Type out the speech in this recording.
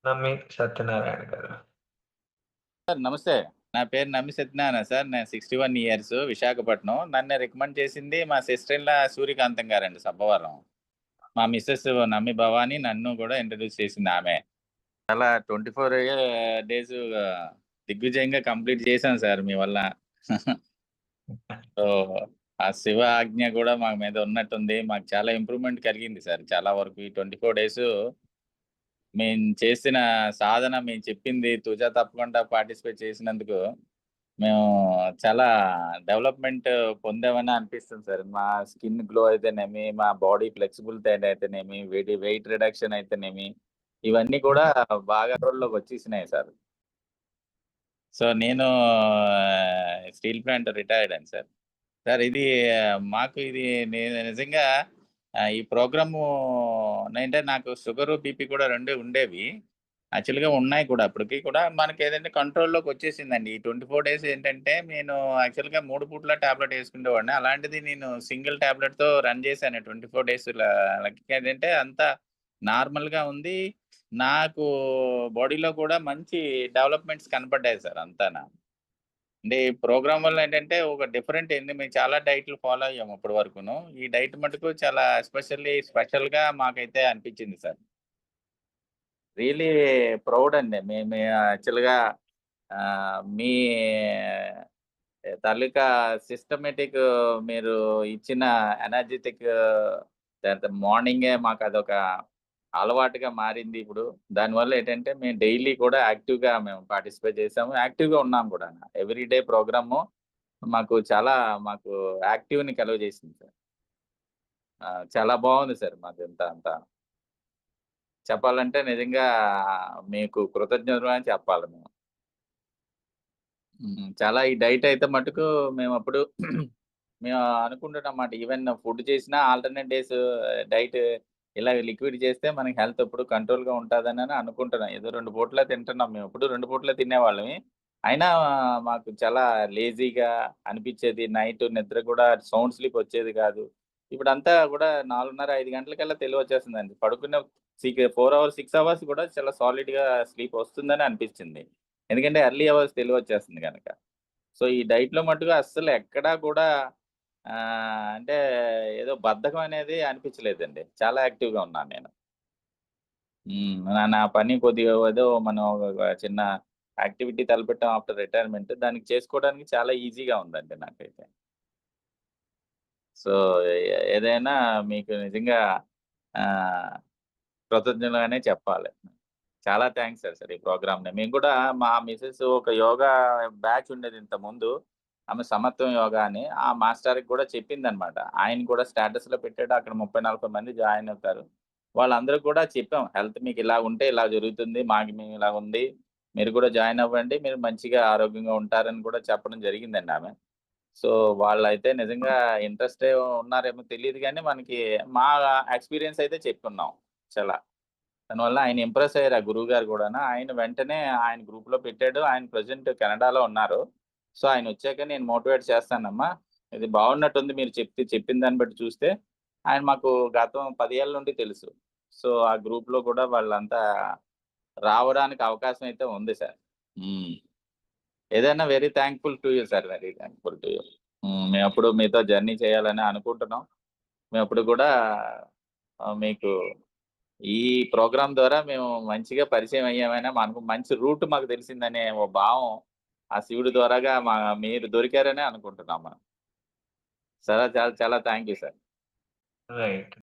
నమ్మి సత్యనారాయణ గారు. సార్ నమస్తే. నా పేరు నమ్మి సత్యనారాయణ సార్. నేను 61 ఇయర్స్ విశాఖపట్నం. నన్ను రికమెండ్ చేసింది మా సిస్టర్ ఇన్ లా సూర్యకాంతం గారండి సబ్బవరం. మా మిసెస్ నమ్మి భవాని నన్ను కూడా ఇంట్రొడ్యూస్ చేసింది ఆమె. చాలా 24 డేస్ దిగ్విజయంగా కంప్లీట్ చేశాను సార్ మీ వల్ల. సో, ఆ శివ ఆజ్ఞ కూడా మా మీద ఉన్నట్టుంది. మాకు చాలా ఇంప్రూవ్‌మెంట్ కలిగింది సార్. చాలా వరకు ఈ 24 డేసు మేము చేసిన సాధన, మేము చెప్పింది తుజ తప్పకుండా పార్టిసిపేట్ చేసినందుకు మేము చాలా డెవలప్‌మెంట్ పొందామని అనిపిస్తుంది సార్. మా స్కిన్ గ్లో అయితేనేమి, మా బాడీ ఫ్లెక్సిబిలిటీ అయితేనేమి, వెయిట్ రిడక్షన్ అయితేనేమి, ఇవన్నీ కూడా బాగా కంట్రోల్‌లోకి వచ్చేసినాయి సార్. సో, నేను స్టీల్ ప్లాంట్ రిటైర్డ్ అయ్యాను సార్. సార్ ఇది మాకు ఇది నేను నిజంగా ఈ ప్రోగ్రాము అంటే నాకు షుగరు, బీపీ కూడా 2 ఉండేవి. యాక్చువల్‌గా ఉన్నాయి కూడా అప్పటికి కూడా మనకేదంటే కంట్రోల్‌లోకొచ్చేసిందండి. ఈ 24 డేస్ ఏంటంటే నేను యాక్చువల్‌గా 3 పూట్ల టాబ్లెట్ యేసుకునేవాడిని. అలాంటిది నేను సింగిల్ టాబ్లెట్‌తో రన్ చేశాను 24 డేస్ ఏంటంటే అంతా నార్మల్‌గా ఉంది. నాకు బాడీలో కూడా మంచి డెవలప్‌మెంట్స్ కనపడ్డాయి సార్ అంతాన. అంటే ఈ ప్రోగ్రామ్ వల్ల ఏంటంటే ఒక డిఫరెంట్ మేము చాలా డైట్‌లు ఫాలో అయ్యాము అప్పటి వరకును. ఈ డైట్ మటుకు చాలా స్పెషల్‌గా మాకైతే అనిపించింది సార్. రియల్లీ ప్రౌడ్ అండి. మేము యాక్చువల్‌గా మీ తాలూకా సిస్టమాటిక్ మీరు ఇచ్చిన ఎనర్జిటిక్ తర్వాత మార్నింగే మాకదొక అలవాటుగా మారింది ఇప్పుడు. దానివల్ల ఏంటంటే మేము డైలీ కూడా యాక్టివ్‌గా మేము పార్టిసిపేట్ చేసాము. యాక్టివ్‌గా ఉన్నాం కూడా. ఎవ్రీ డే ప్రోగ్రాము మాకు యాక్టివ్‌ని కలుగజేసింది సార్. చాలా బావుంది సార్ మాదంతా అంతా. చెప్పాలంటే నిజంగా మీకు కృతజ్ఞతలు అని చెప్పాలి మేము. చాలా ఈ డైట్ అయితే మటుకు మేమప్పుడు మేము అనుకుంటున్నామాట. ఈవెన్ ఫుడ్ చేసినా ఆల్టర్‌నేట్ డేస్ డైట్ ఇలా లిక్విడ్ చేస్తే మనకి హెల్త్ ఎప్పుడు కంట్రోల్‌గా ఉంటదనని అనుకుంటున్నాం. ఏదో 2 పూటలే తింటున్నాం మేము. ఎప్పుడు 2 పూటలే తినేవాళ్ళమి. అయినా మాకు చాలా లేజీగా అనిపిచ్చేది. నైట్ నిద్ర కూడా సౌండ్ స్లీప్ వచ్చేది కాదు. ఇప్పుడంతా కూడా 4:30, 5 గంటలకల్లా తెలివొచ్చేస్తుందండి. పడుకున్న 4 అవర్స్, 6 అవర్స్ కూడా చాలా సాలిడ్‌గా స్లీప్ వస్తుందని అనిపిచ్చింది. ఎందుకంటే ఎర్లీ అవర్స్ తెలివొచ్చేస్తుంది గనక. సో, ఈ డైట్‌లో మట్టుకు అస్సలు ఎక్కడా కూడా అంటే ఏదో బద్ధకం అనేది అనిపించలేదండి. చాలా యాక్టివ్‌గా ఉన్నాను నేను. నా నా పని కొద్దిగా ఏదో మనం ఒక చిన్న యాక్టివిటీ తలపెట్టాం ఆఫ్టర్ రిటైర్మెంట్. దానికి చేసుకోవడానికి చాలా ఈజీగా ఉందండి నాకైతే. సో, ఏదైనా మీకు నిజంగా ఆహ్, కృతజ్ఞతలనే చెప్పాలి. చాలా థాంక్స్ సార్ ఈ ప్రోగ్రామ్‌ని. మేము కూడా మా మిసెస్ ఒక యోగా బ్యాచ్ ఉండేది ఇంతకుముందు. ఆమె సమత్వం యోగా అని. ఆ మాస్టర్‌కి కూడా చెప్పిందనమాట. ఆయన కూడా స్టేటస్‌లో పెట్టాడు. అక్కడ 30, 40 మంది జాయిన్ అవుతారు. వాళ్ళందరికి కూడా చెప్పాం. హెల్త్ మీకు ఇలా ఉంటే ఇలా జరుగుతుంది. మాకు మేము ఇలా ఉంది. మీరు కూడా జాయిన్ అవ్వండి. మీరు మంచిగా ఆరోగ్యంగా ఉంటారని కూడా చెప్పడం జరిగిందండి ఆమె. సో, వాళ్ళైతే నిజంగా ఇంట్రెస్టే ఉన్నారేమో తెలీదు గానీ మనకి మా ఎక్స్‌పీరియన్స్ అయితే చెప్పున్నాం చాలా. దానివల్ల ఆయన ఇంప్రెస్ అయ్యారు ఆ గురువుగారు గూడాను. ఆయన వెంటనే ఆయన గ్రూప్‌లో పెట్టాడు. ఆయన ప్రెజెంట్ కెనడాలో ఉన్నారు. సో, ఆయనొచ్చాక నేను మోటివేట్ చేస్తానమ్మా. ఇది బాగున్నట్టుంది మీరు చెప్పిన దాన్ని బట్టి చూస్తే. ఆయన మాకు గతం 10 ఏళ్ల నుండి తెలుసు. సో, ఆ గ్రూప్‌లో కూడా వాళ్ళంతా రావడానికి అవకాశం అయితే ఉంది సార్. హ్మ్. ఏదైనా very thankful to you sir. Very thankful to you. మేమెప్పుడు మీతో జర్నీ చేయాలని అనుకుంటున్నాం. మేమెప్పుడు కూడా మీకు ఈ ప్రోగ్రామ్ ద్వారా మేము మంచిగా పరిచయం అయ్యామని మనకు మంచి రూట్ మాకు తెలిసిందనే ఓ భావం ఆ శివుడి ద్వారాగా మీరు దొరికారనే అనుకుంటున్నాం మనం. చాలా చాలా చాలా థాంక్ యూ సార్. రైట్.